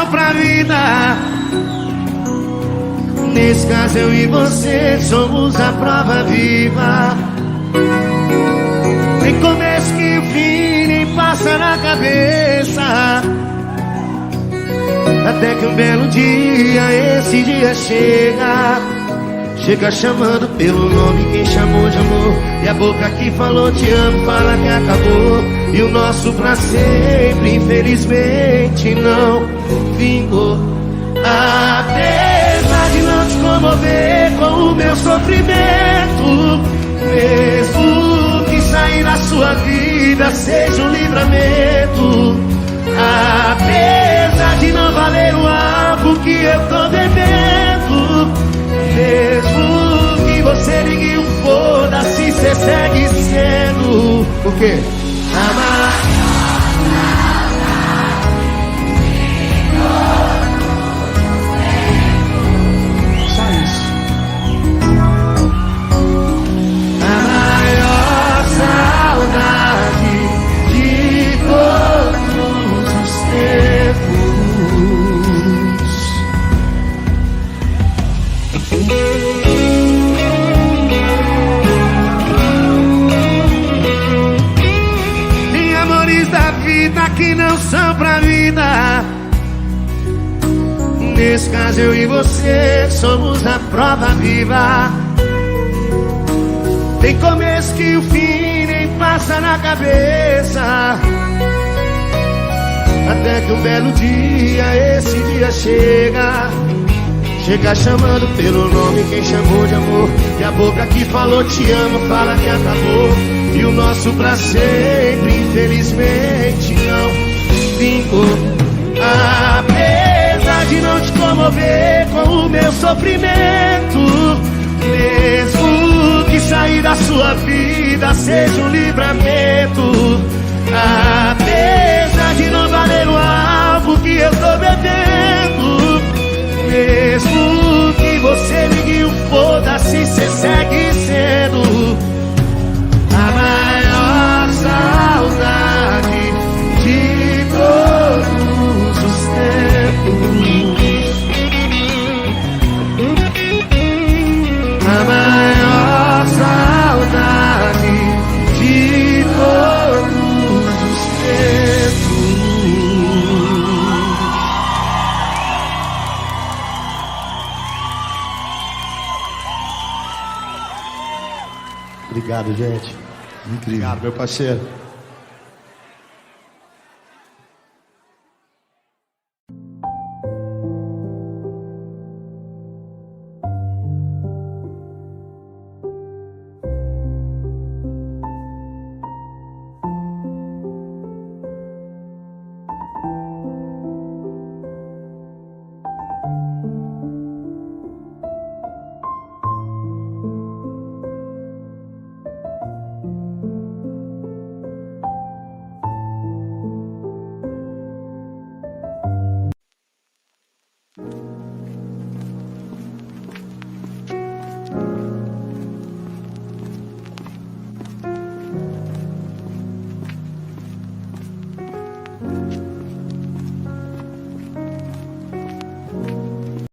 são pra vida. Nesse caso eu e você somos a prova viva. Tem começo que o fim nem passa na cabeça, até que um belo dia, esse dia chega. Chega chamando pelo nome quem chamou de amor, e a boca que falou te amo fala que acabou. E o nosso pra sempre infelizmente não vingou. Apesar de não te comover com o meu sofrimento, mesmo que sair da sua vida seja um livramento, apesar de não valer o algo que eu tô devendo, mesmo que você ligue um foda-se, cê segue sendo o quê? Amar. Só isso. A maior saudade de todos os tempos. Tem amores da vida que não são pra vida. Nesse caso eu e você somos a prova viva. Tem começo que o fim nem passa na cabeça, até que um belo dia, esse dia chega. Chega chamando pelo nome quem chamou de amor, e a boca que falou te amo fala que acabou. E o nosso pra sempre infelizmente não vingou. Apesar de não te comover com o meu sofrimento, mesmo que sair da sua vida seja um livramento, apesar de não valer o algo que eu tô bebendo, mesmo que você ligue um foda-se, cê segue sendo a maior saudade de todos os tempos. A maior saudade de todos os tempos. Obrigado, gente. Incrível. Obrigado, meu parceiro.